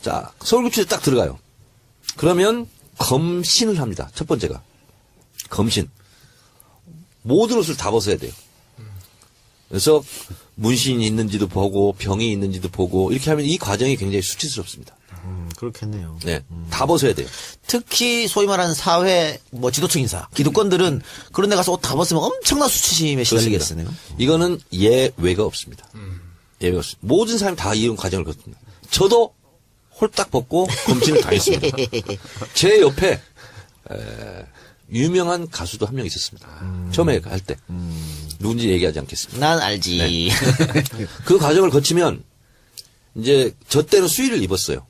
자, 서울구치소에 딱 들어가요. 그러면 검신을 합니다. 첫 번째가. 검신. 모든 옷을 다 벗어야 돼요. 그래서 문신이 있는지도 보고 병이 있는지도 보고 이렇게 하면 이 과정이 굉장히 수치스럽습니다. 그렇겠네요. 네, 다 벗어야 돼요. 특히 소위 말하는 사회 뭐 지도층 인사, 기득권들은 그런 데 가서 옷 다 벗으면 엄청난 수치심에 시달리겠으네요. 이거는 예외가 없습니다. 예외가 없습니다. 모든 사람이 다 이런 과정을 거칩니다. 저도 홀딱 벗고 검진을 당했습니다. 제 옆에 유명한 가수도 한 명 있었습니다. 처음에 할 때. 누군지 얘기하지 않겠습니다. 난 알지. 네. 그 과정을 거치면 이제 저 때는 수의를 입었어요.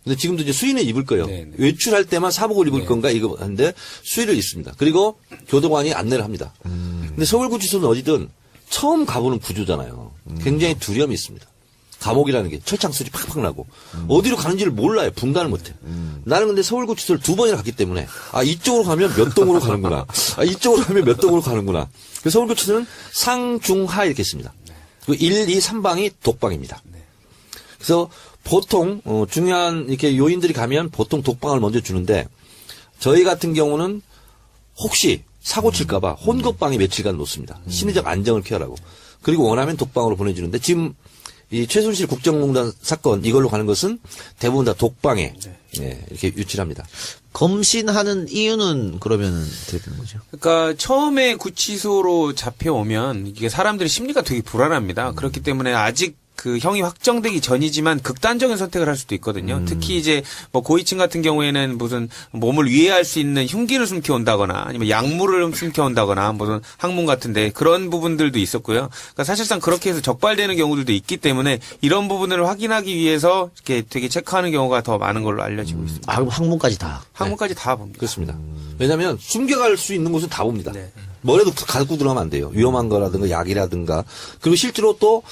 근데 지금도 이제 수의는 입을 거예요. 네네. 외출할 때만 사복을 입을 건가 이거 하는데 수의를 입습니다. 그리고 교도관이 안내를 합니다. 근데 서울구치소는 어디든 처음 가보는 구조잖아요. 굉장히 두려움이 있습니다. 감옥이라는 게 철창 소리 팍팍 나고 어디로 가는지를 몰라요. 분간을 못해. 나는 근데 서울구치소를 2번이나 갔기 때문에 아 이쪽으로 가면 몇 동으로 가는구나. 아 이쪽으로 가면 몇 동으로 가는구나. 그래서 서울구치소는 상중하 이렇게 있습니다. 그 1, 2, 3방이 독방입니다. 그래서 보통 중요한 이렇게 요인들이 가면 보통 독방을 먼저 주는데 저희 같은 경우는 혹시 사고 칠까봐 혼겁방에 며칠간 놓습니다. 심리적 안정을 취하라고. 그리고 원하면 독방으로 보내주는데 지금 이 최순실 국정농단 사건 이걸로 가는 것은 대부분 다 독방에 이렇게 유치합니다. 검신하는 이유는 그러면 어떻게 되는 거죠? 그러니까 처음에 구치소로 잡혀오면 이게 사람들의 심리가 되게 불안합니다. 그렇기 때문에 아직 그 형이 확정되기 전이지만 극단적인 선택을 할 수도 있거든요. 특히 이제 뭐 고위층 같은 경우에는 무슨 몸을 위해할 수 있는 흉기를 숨겨온다거나 아니면 약물을 숨겨온다거나 무슨 학문 같은데 그런 부분들도 있었고요. 그러니까 사실상 그렇게 해서 적발되는 경우들도 있기 때문에 이런 부분을 확인하기 위해서 이렇게 되게 체크하는 경우가 더 많은 걸로 알려지고 있습니다. 아, 그럼 학문까지 다. 학문까지 다 봅니다. 그렇습니다. 왜냐하면 숨겨갈 수 있는 곳은 다 봅니다. 네. 뭐라도 갖고 들어가면 안 돼요. 위험한 거라든가 약이라든가. 그리고 실제로 또,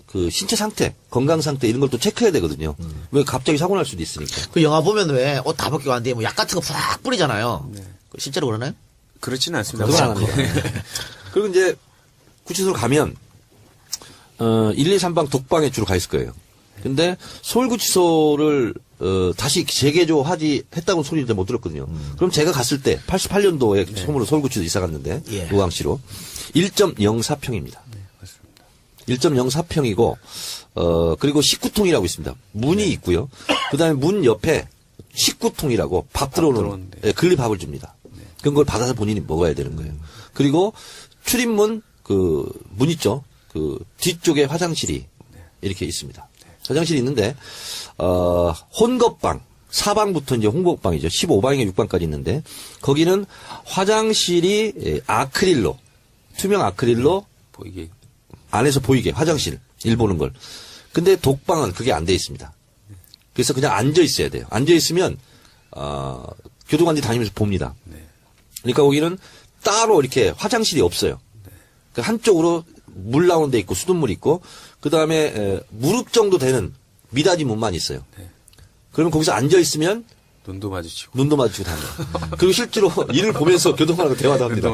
그 신체 상태, 건강 상태 이런 걸 또 체크해야 되거든요. 왜 갑자기 사고 날 수도 있으니까. 그 영화 보면 왜 옷 다 벗기고 하는데 뭐 약 같은 거 팍 뿌리잖아요. 실제로 그러나요? 그렇지는 않습니다. 그건 안 합니다. 그리고 이제 구치소로 가면, 1, 2, 3방 독방에 주로 가 있을 거예요. 근데 서울구치소를 다시 했다고 소리 못 들었거든요. 그럼 제가 갔을 때 88년도에 처음으로 서울구치소 이사 갔는데 의왕시로 1.04평입니다. 1.04평이고 그리고 19통이라고 있습니다. 문이 있고요. 그다음에 문 옆에 19통이라고 밥 들어오는 근리밥을 줍니다. 그런 걸 받아서 본인이 먹어야 되는 거예요. 그리고 출입문 그 문 있죠. 그 뒤쪽에 화장실이 이렇게 있습니다. 화장실이 있는데 혼겁방 4방부터 이제 혼겁방이죠. 15방에 6방까지 있는데 거기는 화장실이 아크릴로 투명 아크릴로 보이게 안에서 보이게 화장실 일 보는 걸. 근데 독방은 그게 안 돼 있습니다. 그래서 그냥 앉아 있어야 돼요. 앉아 있으면 교도관들이 다니면서 봅니다. 그러니까 거기는 따로 이렇게 화장실이 없어요. 그 한쪽으로 물 나오는 데 있고 수돗물 있고 그다음에 무릎 정도 되는 미닫이 문만 있어요. 그러면 거기서 앉아 있으면 눈도 마주치고 다닙니다. 그리고 실제로 이를 보면서 교도관하고 대화도 합니다.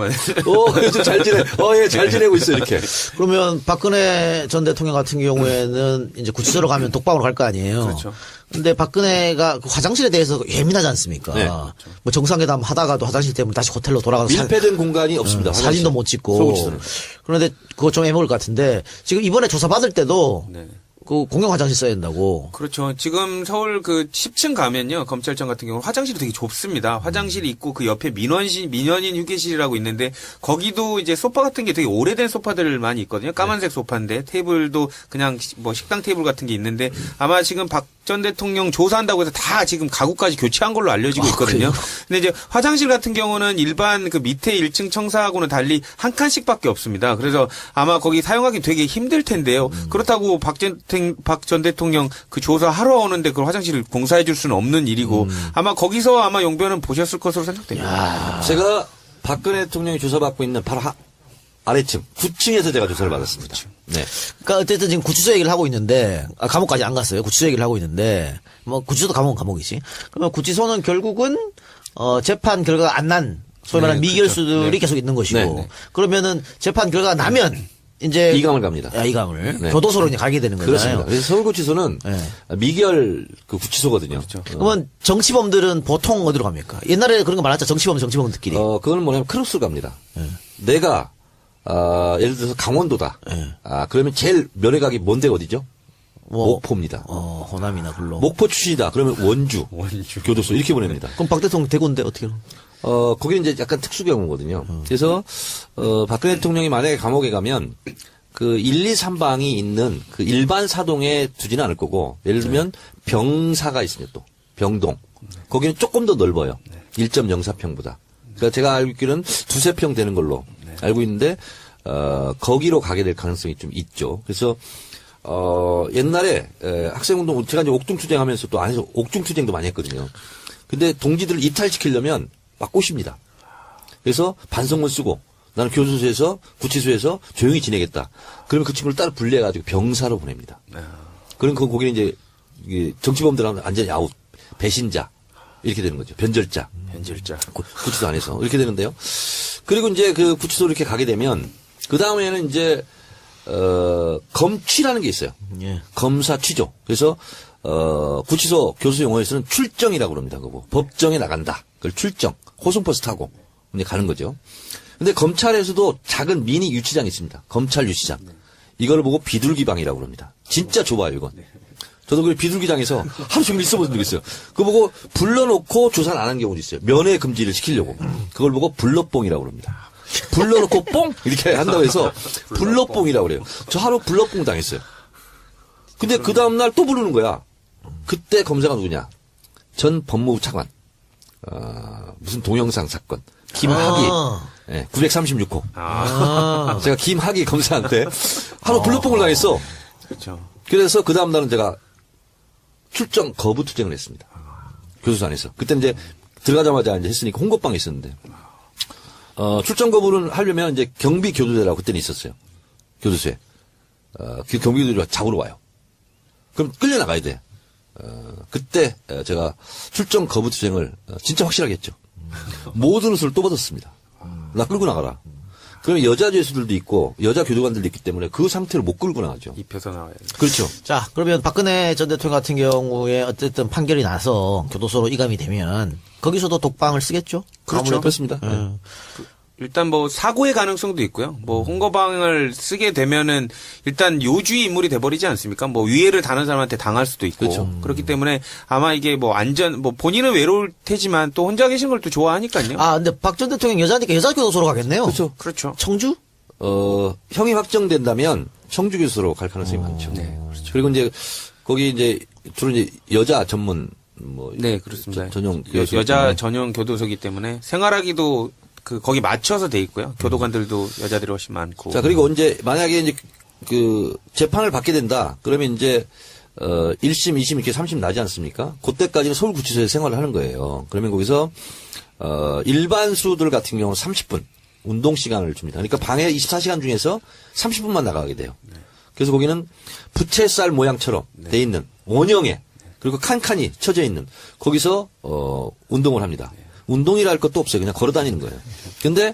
요즘 잘 지내. 예, 잘 지내고 있어 이렇게. 그러면 박근혜 전 대통령 같은 경우에는 이제 구치소로 가면 독방으로 갈 거 아니에요. 그렇죠. 근데 박근혜가 그 화장실에 대해서 예민하지 않습니까? 네. 뭐 정상회담 하다가도 화장실 때문에 다시 호텔로 돌아가서 밀폐된 공간이 없습니다. 사진도 못 찍고. 서울시소는. 그런데 그거 좀 애먹을 것 같은데 지금 이번에 조사 받을 때도 네. 그 공용 화장실 써야 된다고. 그렇죠. 지금 서울 그 10층 가면요. 검찰청 같은 경우 화장실이 되게 좁습니다. 화장실이 있고 그 옆에 민원인 휴게실이라고 있는데 거기도 이제 소파 같은 게 되게 오래된 소파들 많이 있거든요. 까만색 소파인데 테이블도 그냥 뭐 식당 테이블 같은 게 있는데 아마 지금 박 전 대통령 조사한다고 해서 다 지금 가구까지 교체한 걸로 알려지고 있거든요. 근데 이제 화장실 같은 경우는 일반 그 밑에 1층 청사하고는 달리 한 칸씩밖에 없습니다. 그래서 아마 거기 사용하기 되게 힘들 텐데요. 그렇다고 박 전 대통령 그 조사하러 오는데 그 화장실을 공사해 줄 수는 없는 일이고 아마 거기서 아마 용변은 보셨을 것으로 생각됩니다. 제가 박근혜 대통령이 조사받고 있는 바로 아래층 9층에서 제가 조사를 받았습니다. 네. 그러니까 어쨌든 지금 구치소 얘기를 하고 있는데 감옥까지 안 갔어요. 구치소 얘기를 하고 있는데 뭐 구치소도 감옥은 감옥이지. 그러면 구치소는 결국은 재판 결과가 안 난 소위 말하는 미결수들이 계속 있는 것이고 그러면은 재판 결과가 나면 이제 이감을 갑니다. 이감을 네. 교도소로 이제 가게 되는 그렇습니다. 거잖아요. 그래서 서울구치소는 네. 미결 그 구치소거든요. 그러면 정치범들은 보통 어디로 갑니까? 옛날에 그런 거 많았죠. 정치범들끼리. 그거는 뭐냐면 크루스 갑니다. 내가 예를 들어서 강원도다. 그러면 제일 면회각이 뭔 데가 어디죠? 목포입니다. 호남이나 글로. 목포 출신이다. 그러면 원주, 교도소 이렇게 보냅니다. 그럼 박 대통령 대구인데 어떻게? 거기는 이제 약간 특수 경우거든요. 그래서 박근혜 대통령이 만약에 감옥에 가면 그 1, 2, 3방이 있는 그 일반 사동에 두지는 않을 거고 예를 들면 병사가 있습니다. 또 병동. 거기는 조금 더 넓어요. 1.04평보다. 그러니까 제가 알고 있기로는 2-3평 되는 걸로 알고 있는데 거기로 가게 될 가능성이 좀 있죠. 그래서 옛날에 학생운동 제가 이제 옥중투쟁하면서 또 안에서 옥중투쟁도 많이 했거든요. 근데 동지들을 이탈시키려면 막 꼬십니다. 그래서 반성문 쓰고 나는 교도소에서 구치소에서 조용히 지내겠다. 그러면 그 친구를 따로 분리해가지고 병사로 보냅니다. 그럼 거기는 이제 이게 정치범들하고 완전히 아웃, 배신자 이렇게 되는 거죠. 변절자. 구치소 안에서 이렇게 되는데요. 그리고 이제 그 구치소 이렇게 가게 되면 그 다음에는 이제 검취라는 게 있어요. 예. 검사 취조. 그래서 구치소 교수 용어에서는 출정이라고 그럽니다. 그거 법정에 나간다. 그걸 출정. 호송버스 타고 이제 가는 거죠. 근데 검찰에서도 작은 미니 유치장이 있습니다. 검찰 유치장. 이걸 보고 비둘기방이라고 그럽니다. 진짜 좁아요, 이건. 저도 그 비둘기장에서 하루 종일 있어본 적이 있어요. 그거 보고 불러놓고 조사를 안 한 경우도 있어요. 면회 금지를 시키려고. 그걸 보고 불러뽕이라고 그럽니다. 불러놓고 뽕! 이렇게 한다고 해서 불러뽕이라고 그래요. 저 하루 불러뽕 당했어요. 근데 그 다음날 또 부르는 거야. 그때 검사가 누구냐. 전 법무부 차관. 무슨 동영상 사건. 김학의. 네, 936호. 제가 김학의 검사한테 하루 불러뽕을 당했어. 그렇죠. 그래서 그 다음날은 제가 출정 거부 투쟁을 했습니다. 교도소 안에서. 그때 이제 들어가자마자 이제 했으니까 홍거방에 있었는데. 출정 거부를 하려면 이제 경비 교도대라고 그때는 있었어요. 교도소에. 그 경비 교도대가 잡으러 와요. 그럼 끌려나가야 돼. 그때 제가 출정 거부 투쟁을 진짜 확실하게 했죠. 모든 옷을 또 벗었습니다. 나 끌고 나가라. 그러면 여자 죄수들도 있고 여자 교도관들도 있기 때문에 그 상태로 못 끌고 나가죠. 입혀서 나와야 돼. 그렇죠. 자, 그러면 박근혜 전 대통령 같은 경우에 어쨌든 판결이 나서 교도소로 이감이 되면 거기서도 독방을 쓰겠죠? 그렇죠. 그렇습니다. 일단 뭐 사고의 가능성도 있고요. 뭐 홍거방을 쓰게 되면은 일단 요주의 인물이 돼버리지 않습니까? 뭐 위해를 다른 사람한테 당할 수도 있고. 그렇죠. 그렇기 때문에 아마 이게 뭐 본인은 외로울 테지만 또 혼자 계신 걸 또 좋아하니까요. 근데 박 전 대통령 여자니까 여자 교도소로 가겠네요. 그렇죠. 청주? 형이 확정된다면 청주 교수로 갈 가능성이 많죠. 네, 그렇죠. 그리고 이제 거기 이제 주로 이제 여자 전문 뭐 네, 그렇습니다. 전용 여자 전용 교도소이기 때문에 생활하기도 거기 맞춰서 돼 있고요. 교도관들도 여자들이 훨씬 많고. 자, 그리고 만약에 이제 그 재판을 받게 된다. 그러면 이제 1심, 2심 이렇게 3심 나지 않습니까? 그때까지는 서울구치소에서 생활을 하는 거예요. 그러면 거기서 일반수들 같은 경우는 30분 운동 시간을 줍니다. 그러니까 방에 24시간 중에서 30분만 나가게 돼요. 그래서 거기는 부채살 모양처럼 돼 있는 원형에 그리고 칸칸이 쳐져 있는 거기서 운동을 합니다. 운동이라 할 것도 없어요. 그냥 걸어 다니는 거예요. 근데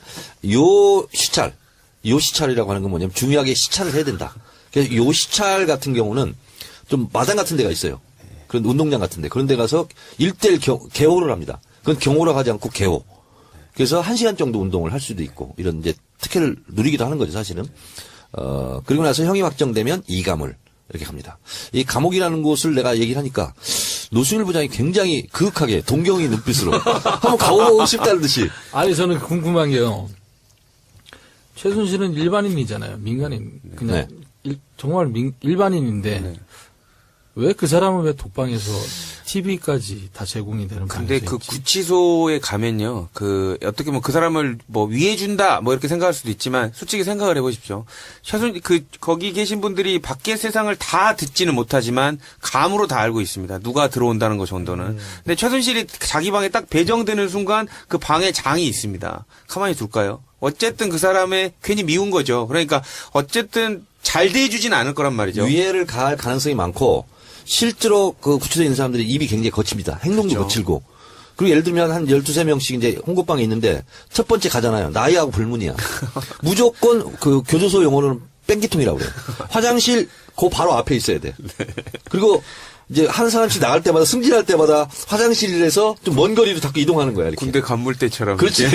요 시찰이라고 하는 건 뭐냐면 중요하게 시찰을 해야 된다. 그래서 요 시찰 같은 경우는 좀 마당 같은 데가 있어요. 그런 운동장 같은 데. 그런 데 가서 1대1 개호를 합니다. 그건 경호라고 하지 않고 개호. 그래서 1시간 정도 운동을 할 수도 있고 이런 이제 특혜를 누리기도 하는 거죠, 사실은. 그리고 나서 형이 확정되면 이감을 이렇게 갑니다. 이 감옥이라는 곳을 내가 얘기를 하니까 노승일 부장이 굉장히 그윽하게 동경의 눈빛으로 한번 가보고 싶다는 듯이. 아니, 저는 궁금한 게요. 최순실은 일반인이잖아요. 민간인. 그냥 정말 일반인인데 왜 그 사람은 왜 독방에서 TV까지 다 제공이 되는 근데 방식이지? 그 구치소에 가면요. 어떻게 보면 그 사람을 뭐 위해준다 뭐 이렇게 생각할 수도 있지만 솔직히 생각을 해보십시오. 거기 계신 분들이 밖의 세상을 다 듣지는 못하지만 감으로 다 알고 있습니다. 누가 들어온다는 거 정도는. 근데 최순실이 자기 방에 딱 배정되는 순간 그 방에 장이 있습니다. 가만히 둘까요? 어쨌든 그 사람의 괜히 미운 거죠. 그러니까 어쨌든 잘 대해주진 않을 거란 말이죠. 위해를 가할 가능성이 많고 실제로 그 구치소에 있는 사람들이 입이 굉장히 거칩니다. 행동도 거칠고. 그리고 예를 들면 한 12~13명씩 이제 홍거방에 있는데 첫 번째 가잖아요. 나이하고 불문이야. 무조건 그 교도소 용어로는 뺑기통이라고 그래요. 화장실 그 바로 앞에 있어야 돼. 그리고 이제 한 사람씩 나갈 때마다 승진할 때마다 화장실에서 좀 먼 거리로 자꾸 이동하는 거야. 이렇게. 군대 간물대처럼. 그렇지.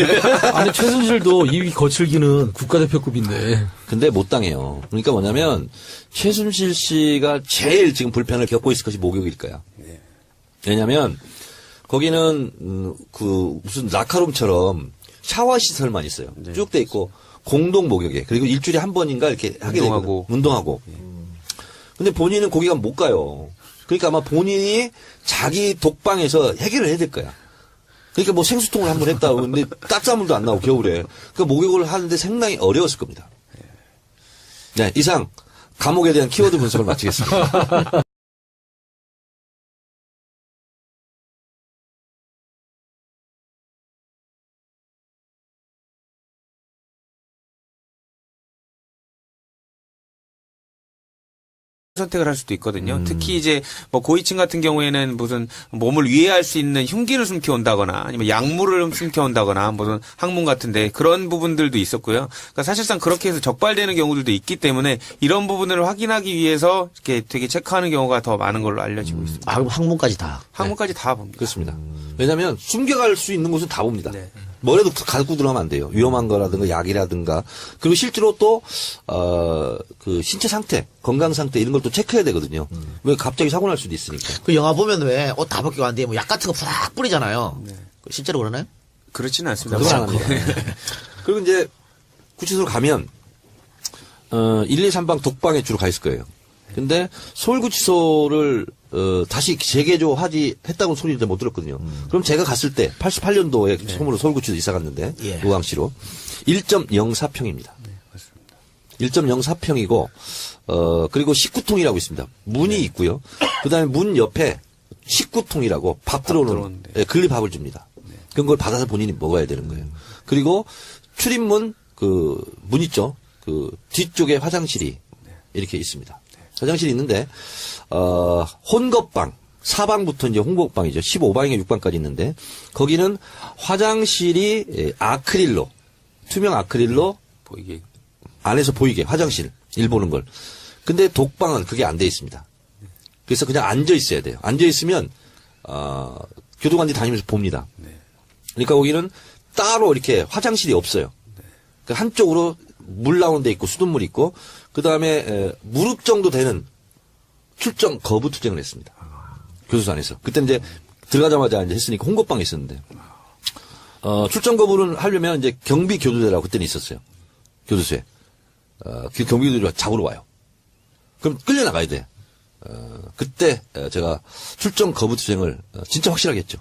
아니 최순실도 입이 거칠기는 국가대표급인데. 근데 못 당해요. 그러니까 뭐냐면 최순실 씨가 제일 지금 불편을 겪고 있을 것이 목욕일 거야. 왜냐면 거기는 그 무슨 라카룸처럼 샤워 시설만 있어요. 쭉 돼 있고 공동 목욕에 그리고 일주일에 한 번인가 이렇게 하게 되고 운동하고. 근데 본인은 거기 가면 못 가요. 그러니까 아마 본인이 자기 독방에서 해결을 해야 될 거야. 그러니까 뭐 생수통을 한 번 했다고 근데 땀싸물도 안 나고 겨울에 그 목욕을 하는데 상당히 어려웠을 겁니다. 네, 이상 감옥에 대한 키워드 분석을 마치겠습니다. 선택을 할 수도 있거든요. 특히 이제 뭐 고위층 같은 경우에는 무슨 몸을 위해할 수 있는 흉기를 숨겨온다거나 아니면 약물을 숨겨온다거나 무슨 학문 같은데 그런 부분들도 있었고요. 그러니까 사실상 그렇게 해서 적발되는 경우들도 있기 때문에 이런 부분을 확인하기 위해서 이렇게 되게 체크하는 경우가 더 많은 걸로 알려지고 있습니다. 아, 그럼 항문까지 다. 학문까지 다 봅니다. 그렇습니다. 왜냐하면 숨겨갈 수 있는 곳은 다 봅니다. 네. 뭐라도 갖고 들어가면 안 돼요. 위험한 거라든가 약이라든가. 그리고 실제로 또, 그 신체 상태, 건강 상태 이런 걸 또 체크해야 되거든요. 왜 갑자기 사고 날 수도 있으니까. 그 영화 보면 왜 옷 다 벗기고 안 돼? 뭐 약 같은 거 푸락 뿌리잖아요. 실제로 그러나요? 그렇지는 않습니다. 그건 안 합니다. 그리고 이제 구치소로 가면, 1, 2, 3방 독방에 주로 가 있을 거예요. 근데 서울구치소를 다시 했다고 소리 못 들었거든요. 그럼 제가 갔을 때 88년도에 처음으로 서울구치소 이사 갔는데 예. 의왕시로 1.04평입니다. 1.04평이고 그리고 19통이라고 있습니다. 문이 있고요. 그다음에 문 옆에 19통이라고 밥 들어오는 들어오는데. 예, 근리밥을 줍니다. 그런 걸 받아서 본인이 먹어야 되는 거예요. 그리고 출입문 그 문 있죠. 그 뒤쪽에 화장실이 이렇게 있습니다. 화장실이 있는데 혼겁방 4방부터 이제 혼겁방이죠. 15방에 6방까지 있는데 거기는 화장실이 아크릴로 투명 아크릴로 보이게. 안에서 보이게 화장실 일 보는 걸. 근데 독방은 그게 안 돼 있습니다. 그래서 그냥 앉아 있어야 돼요. 앉아 있으면 교도관들이 다니면서 봅니다. 그러니까 거기는 따로 이렇게 화장실이 없어요. 그 한쪽으로 물 나오는 데 있고 수돗물 있고 그다음에 무릎 정도 되는 출정 거부 투쟁을 했습니다. 교도소 안에서. 그때 이제 들어가자마자 이제 했으니까 홍kop방에 있었는데 출정 거부를 하려면 이제 경비 교도대라고 그때는 있었어요. 교도소에. 그 경비 교도대가 잡으러 와요. 그럼 끌려 나가야 돼. 그때 제가 출정 거부 투쟁을 진짜 확실하게 했죠.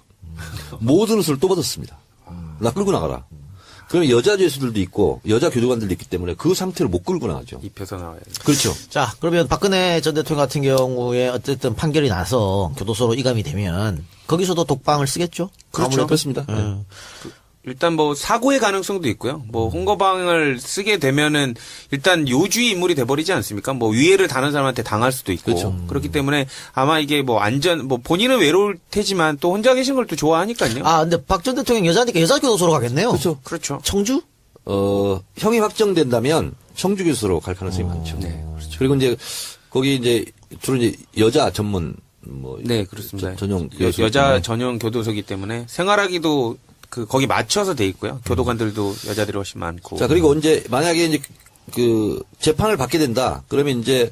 모든 옷을 또 벗었습니다. 나 끌고 나가라. 그러면 여자 죄수들도 있고 여자 교도관들도 있기 때문에 그 상태로 못 끌고 나가죠. 입혀서 나와야 돼. 그렇죠. 자, 그러면 박근혜 전 대통령 같은 경우에 어쨌든 판결이 나서 교도소로 이감이 되면 거기서도 독방을 쓰겠죠? 그렇죠. 그렇습니다. 네. 일단 뭐 사고의 가능성도 있고요. 뭐 홍거방을 쓰게 되면은 일단 요주의 인물이 돼버리지 않습니까? 뭐 위해를 다른 사람한테 당할 수도 있고 그렇죠. 그렇기 때문에 아마 이게 뭐 뭐 본인은 외로울 테지만 또 혼자 계신 걸 또 좋아하니까요. 아, 근데 박 전 대통령 여자니까 여자 교도소로 가겠네요. 그렇죠. 그렇죠. 청주? 형이 확정된다면 청주 교수로 갈 가능성이 많죠. 네, 그렇죠. 그리고 이제 거기 이제 주로 이제 여자 전문 뭐 네, 그렇습니다. 전용 여자 교도소이기 전용 교도소이기 때문에 생활하기도 거기 맞춰서 돼 있고요. 교도관들도 여자들이 훨씬 많고. 자, 그리고 이제 만약에 이제 그 재판을 받게 된다. 그러면 이제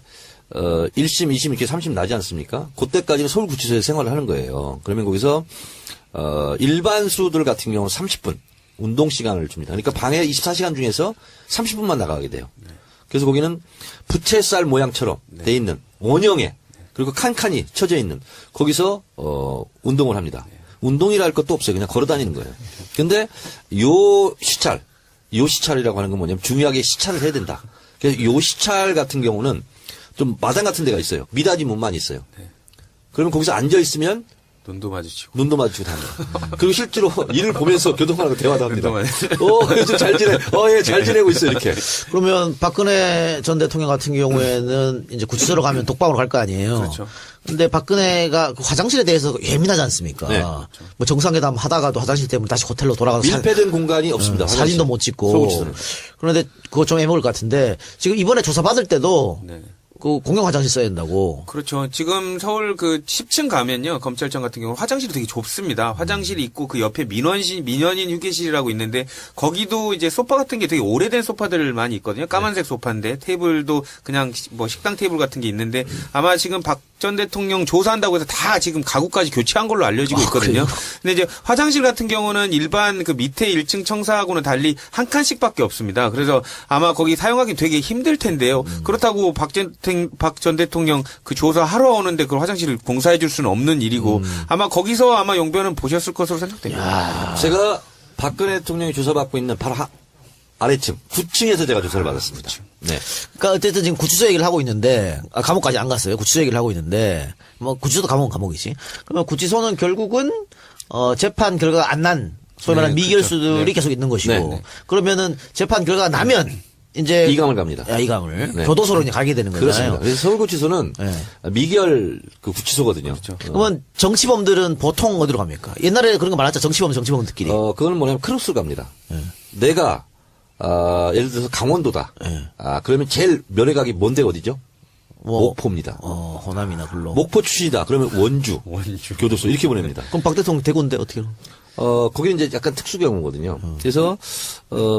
1심, 2심 이렇게 3심 나지 않습니까? 그때까지는 서울구치소에 생활을 하는 거예요. 그러면 거기서 일반 수들 같은 경우는 30분 운동 시간을 줍니다. 그러니까 방에 24시간 중에서 30분만 나가게 돼요. 그래서 거기는 부채살 모양처럼 돼 있는 원형에 그리고 칸칸이 쳐져 있는 거기서 운동을 합니다. 운동이라 할 것도 없어요. 그냥 걸어 다니는 거예요. 근데 요 시찰이라고 하는 건 뭐냐면 중요하게 시찰을 해야 된다. 그래서 요 시찰 같은 경우는 좀 마당 같은 데가 있어요. 미닫이 문만 있어요. 그러면 거기서 앉아 있으면 눈도 마주치고. 눈도 마주치고 다 합니다. 그리고 실제로 일을 보면서 교통관하고 대화도 합니다. 눈도 요즘 잘 지내. 예, 잘 지내고 있어, 이렇게. 그러면 박근혜 전 대통령 같은 경우에는 이제 구치소로 가면 독방으로 갈 거 아니에요. 그렇죠. 근데 박근혜가 그 화장실에 대해서 예민하지 않습니까? 네. 뭐 정상회담 하다가도 화장실 때문에 다시 호텔로 돌아가서 밀폐된 공간이 없습니다. 화장실. 사진도 못 찍고. 서울구치소는. 그런데 그거 좀 애먹을 것 같은데 지금 이번에 조사 받을 때도 네. 그 공용 화장실 써야 된다고. 그렇죠. 지금 서울 그 10층 가면요. 검찰청 같은 경우는 화장실이 되게 좁습니다. 화장실이 있고 그 옆에 민원인 휴게실이라고 있는데 거기도 이제 소파 같은 게 되게 오래된 소파들 많이 있거든요. 까만색 소파인데 테이블도 그냥 뭐 식당 테이블 같은 게 있는데 아마 지금 박 전 대통령 조사한다고 해서 다 지금 가구까지 교체한 걸로 알려지고 있거든요. 근데 이제 화장실 같은 경우는 일반 그 밑에 1층 청사하고는 달리 한 칸씩밖에 없습니다. 그래서 아마 거기 사용하기 되게 힘들 텐데요. 그렇다고 박 전 대통령 그 조사하러 오는데 그 화장실을 공사해 줄 수는 없는 일이고 아마 거기서 아마 용변은 보셨을 것으로 생각됩니다. 제가 박근혜 대통령이 조사받고 있는 바로 아래층 9층에서 제가 조사를 받았습니다. 네. 그러니까 어쨌든 지금 구치소 얘기를 하고 있는데 감옥까지 안 갔어요. 구치소 얘기를 하고 있는데 뭐 구치소도 감옥은 감옥이지. 그러면 구치소는 결국은 재판 결과가 안 난 소위 말하는 미결수들이 그렇죠. 네. 계속 있는 것이고 네, 네. 그러면은 재판 결과가 나면 이제 이감을 갑니다. 이감을 네. 교도소로 이제 가게 되는 그렇습니다. 거잖아요. 그래서 서울구치소는 네. 미결 그 구치소거든요. 그러면 정치범들은 보통 어디로 갑니까? 옛날에 그런 거 많았죠. 정치범들끼리. 그거는 뭐냐면 크루스 갑니다. 내가 예를 들어서 강원도다. 네. 그러면 제일 면회각이 뭔데 어디죠? 뭐, 목포입니다. 호남이나 불로. 목포 출신이다. 그러면 원주, 교도소 이렇게 보냅니다. 그럼 박 대통령 대구인데 어떻게? 거기는 이제 약간 특수 경우거든요. 그래서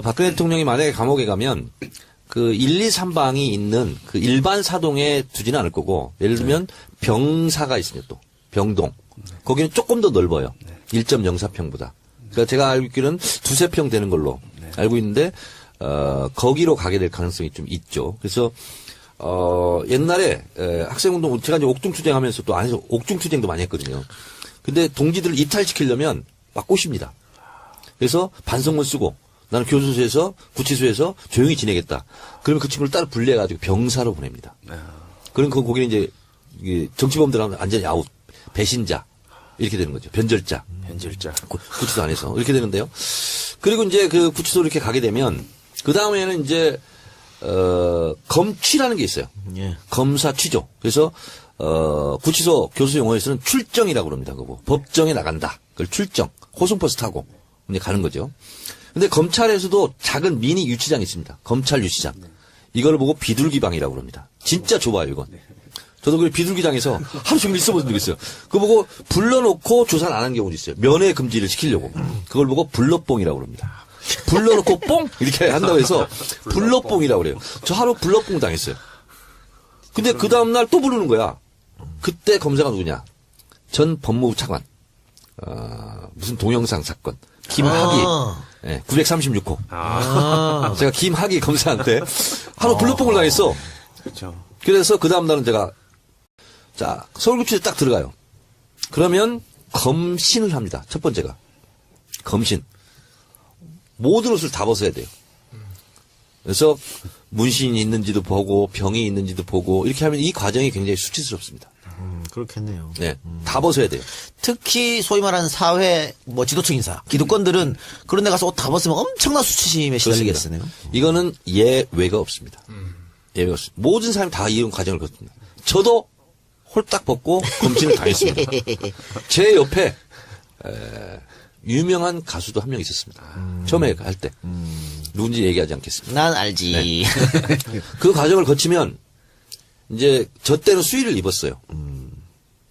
박근혜 대통령이 만약에 감옥에 가면 그 1, 2, 3방이 있는 그 일반 사동에 두지는 않을 거고 예를 들면 병사가 있으면 또 병동 거기는 조금 더 넓어요. 1.04평보다. 그러니까 제가 알고 있기로는 2~3평 되는 걸로 알고 있는데 거기로 가게 될 가능성이 좀 있죠. 그래서 옛날에 학생운동 제가 이제 옥중투쟁하면서 또 안에서 옥중투쟁도 많이 했거든요. 근데 동지들을 이탈시키려면 막 꼬십니다. 그래서 반성문 쓰고 나는 교도소에서 구치소에서 조용히 지내겠다. 그러면 그 친구를 따로 분리해가지고 병사로 보냅니다. 그럼 거기는 이제 이게 정치범들하고 완전히 아웃, 배신자 이렇게 되는 거죠. 변절자. 구치소 안에서 이렇게 되는데요. 그리고 이제 그 구치소 이렇게 가게 되면 그 다음에는 이제 검취라는 게 있어요. 예. 검사 취조. 그래서 구치소 교수 용어에서는 출정이라고 그럽니다. 그거 법정에 나간다. 그걸 출정. 호송버스 타고 이제 가는 거죠. 근데 검찰에서도 작은 미니 유치장이 있습니다. 검찰 유치장. 이걸 보고 비둘기방이라고 그럽니다. 진짜 좁아요, 이건. 저도 그 비둘기장에서 하루 종일 있어본 적이 있어요. 그거 보고 불러놓고 조사를 안 하는 경우도 있어요. 면회 금지를 시키려고. 그걸 보고 불러뽕이라고 그럽니다. 불러놓고 뽕! 이렇게 한다고 해서 불러뽕이라고 그래요. 저 하루 불러뽕 당했어요. 근데 그 다음날 또 부르는 거야. 그때 검사가 누구냐. 전 법무부 차관. 무슨 동영상 사건. 김학의. 네, 936호. 제가 김학의 검사한테 하루 불러뽕을 당했어. 그렇죠. 그래서 그 다음날은 제가 자 서울구치소에 딱 들어가요. 그러면 검신을 합니다. 첫 번째가 검신. 모든 옷을 다 벗어야 돼요. 그래서 문신이 있는지도 보고 병이 있는지도 보고 이렇게 하면 이 과정이 굉장히 수치스럽습니다. 그렇겠네요. 네, 다 벗어야 돼요. 특히 소위 말하는 사회 뭐 지도층 인사, 기득권들은 그런 데 가서 옷 다 벗으면 엄청난 수치심에 시달리겠으네요. 이거는 예외가 없습니다. 예외가 없습니다. 모든 사람이 다 이런 과정을 거칩니다. 저도 홀딱 벗고 검진을 당했습니다. 제 옆에 유명한 가수도 한 명 있었습니다. 처음에 할 때. 누군지 얘기하지 않겠습니다. 난 알지. 그 과정을 거치면 이제 저 때는 수의를 입었어요.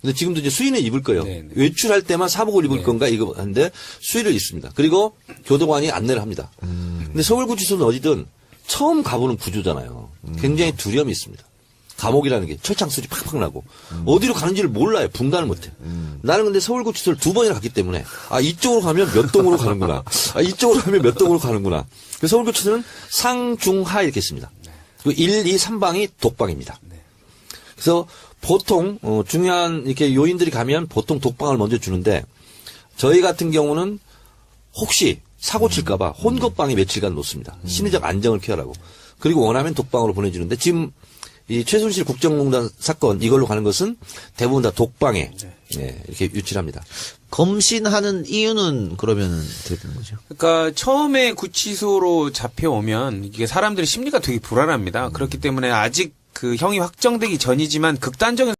근데 지금도 이제 수의는 입을 거예요. 네네. 외출할 때만 사복을 입을 건가 이거 하는데 수의를 입습니다. 그리고 교도관이 안내를 합니다. 근데 서울구치소는 어디든 처음 가보는 구조잖아요. 굉장히 두려움이 있습니다. 감옥이라는 게 철창 소리 팍팍 나고 어디로 가는지를 몰라요. 분간을 못해. 나는 근데 서울구치소를 2번이나 갔기 때문에 이쪽으로 가면 몇 동으로 가는구나. 이쪽으로 가면 몇 동으로 가는구나. 그래서 서울구치소는 상, 중, 하 이렇게 있습니다. 그 1, 2, 3방이 독방입니다. 그래서 보통 중요한 이렇게 요인들이 가면 보통 독방을 먼저 주는데 저희 같은 경우는 혹시 사고 칠까봐 혼것방에 며칠간 놓습니다. 심리적 안정을 취하라고. 그리고 원하면 독방으로 보내주는데 지금 이 최순실 국정농단 사건 이걸로 가는 것은 대부분 다 독방에 예, 이렇게 유치합니다. 검신하는 이유는 그러면은 어떻게 되는 거죠? 그러니까 처음에 구치소로 잡혀오면 이게 사람들의 심리가 되게 불안합니다. 그렇기 때문에 아직 그 형이 확정되기 전이지만 극단적인